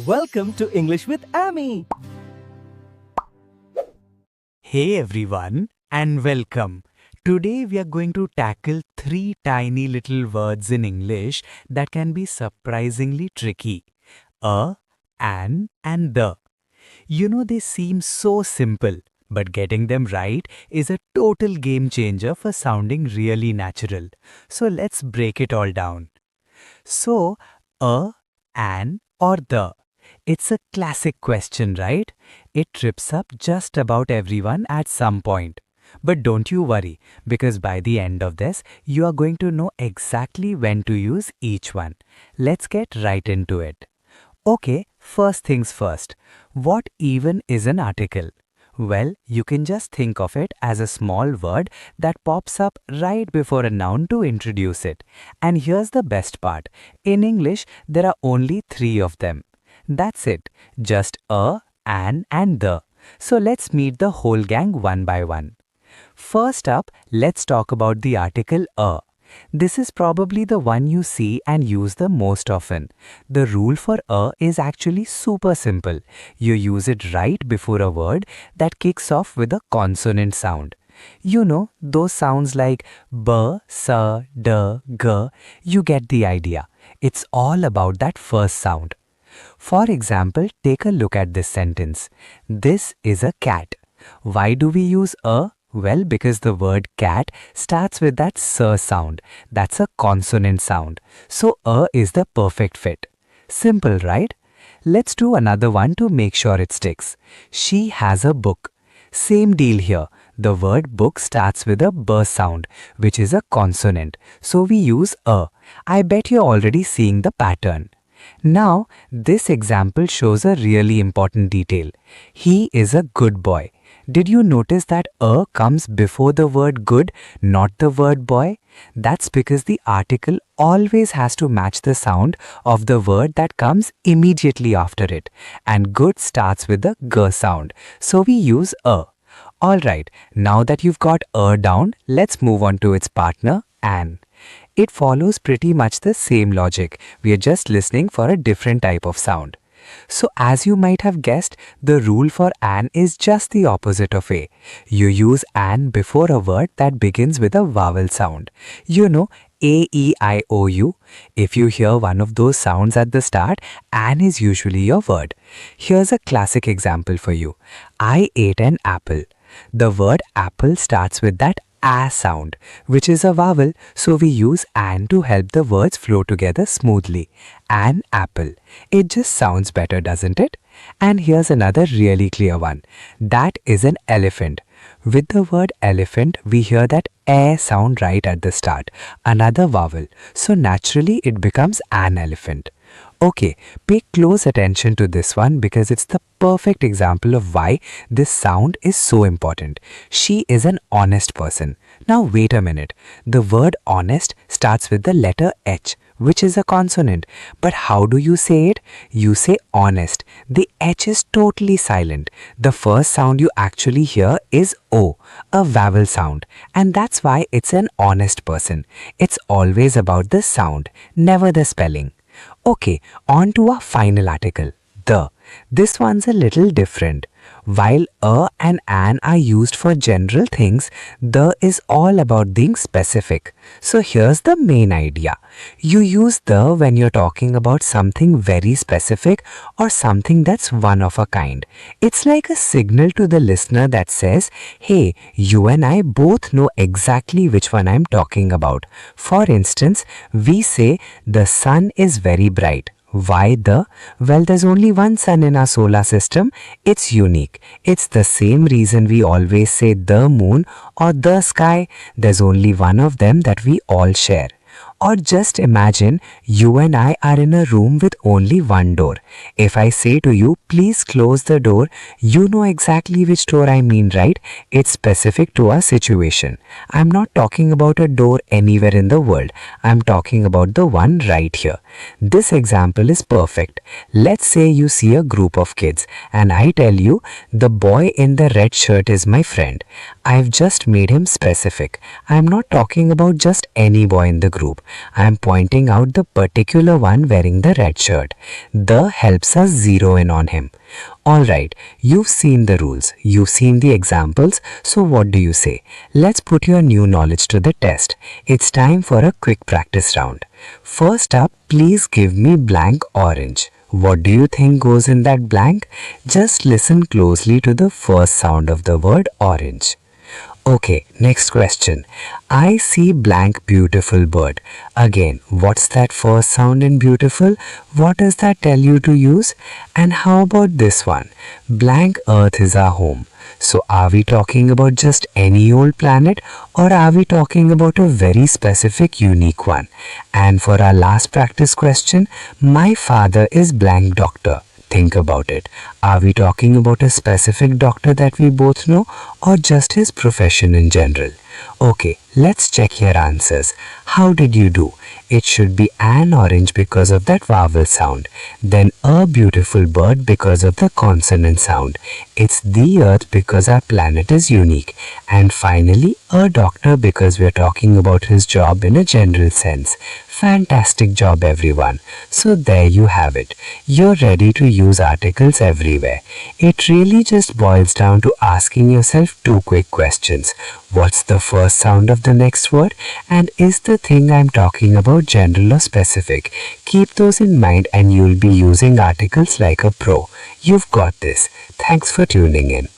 Welcome to English with Ammy. Hey everyone and welcome. Today we are going to tackle 3 tiny little words in English that can be surprisingly tricky. An, and the. You know, they seem so simple, but getting them right is a total game changer for sounding really natural. So let's break it all down. So, an, or the. It's a classic question, right? It trips up just about everyone at some point. But don't you worry, because by the end of this, you are going to know exactly when to use each one. Let's get right into it. Okay, first things first. What even is an article? Well, you can just think of it as a small word that pops up right before a noun to introduce it. And here's the best part. In English, there are only 3 of them. That's it, just a, an and the. So let's meet the whole gang one by one. First up, let's talk about the article a. This is probably the one you see and use the most often. The rule for a is actually super simple. You use it right before a word that kicks off with a consonant sound. You know, those sounds like b, s, d, g. You get the idea. It's all about that first sound. For example, take a look at this sentence. This is a cat. Why do we use a? Well, because the word cat starts with that s sound. That's a consonant sound. So a is the perfect fit. Simple, right? Let's do another one to make sure it sticks. She has a book. Same deal here. The word book starts with a b sound, which is a consonant. So we use a. I bet you're already seeing the pattern. Now, this example shows a really important detail. He is a good boy. Did you notice that a comes before the word good, not the word boy? That's because the article always has to match the sound of the word that comes immediately after it. And good starts with the g sound. So we use a. Alright, now that you've got a down, let's move on to its partner, an. It follows pretty much the same logic. We are just listening for a different type of sound. So as you might have guessed, the rule for an is just the opposite of a. You use an before a word that begins with a vowel sound. You know, a, e, I, o, u. If you hear one of those sounds at the start, an is usually your word. Here's a classic example for you. I ate an apple. The word apple starts with that a sound, which is a vowel, so we use an to help the words flow together smoothly. An apple. It just sounds better, doesn't it? And here's another really clear one. That is an elephant. With the word elephant, we hear that a sound right at the start, another vowel, so naturally it becomes an elephant. Okay, pay close attention to this one because it's the perfect example of why this sound is so important. She is an honest person. Now wait a minute. The word honest starts with the letter H, which is a consonant. But how do you say it? You say honest. The H is totally silent. The first sound you actually hear is O, a vowel sound. And that's why it's an honest person. It's always about the sound, never the spelling. Okay, on to our final article, the. This one's a little different. While a and an are used for general things, the is all about being specific. So here's the main idea. You use the when you're talking about something very specific or something that's one of a kind. It's like a signal to the listener that says, hey, you and I both know exactly which one I'm talking about. For instance, we say the sun is very bright. Why the? Well, there's only one sun in our solar system. It's unique. It's the same reason we always say the moon or the sky. There's only one of them that we all share. Or just imagine you and I are in a room with only one door. If I say to you, please close the door, you know exactly which door I mean, right? It's specific to our situation. I'm not talking about a door anywhere in the world. I'm talking about the one right here. This example is perfect. Let's say you see a group of kids and I tell you, the boy in the red shirt is my friend. I've just made him specific. I'm not talking about just any boy in the group. I am pointing out the particular one wearing the red shirt. The helps us zero in on him. Alright, you've seen the rules, you've seen the examples, so what do you say? Let's put your new knowledge to the test. It's time for a quick practice round. First up, please give me blank orange. What do you think goes in that blank? Just listen closely to the first sound of the word orange. Okay, next question. I see blank beautiful bird. Again, what's that first sound in beautiful? What does that tell you to use? And how about this one? Blank earth is our home. So are we talking about just any old planet, or are we talking about a very specific unique one? And for our last practice question, my father is blank doctor. Think about it. Are we talking about a specific doctor that we both know, or just his profession in general? Okay, let's check your answers. How did you do? It should be an orange because of that vowel sound. Then a beautiful bird because of the consonant sound. It's the earth because our planet is unique. And finally, a doctor because we're talking about his job in a general sense. Fantastic job, everyone. So there you have it. You're ready to use articles everywhere. It really just boils down to asking yourself two quick questions. What's the first sound of the next word? And is the thing I'm talking about general or specific? Keep those in mind and you'll be using articles like a pro. You've got this. Thanks for tuning in.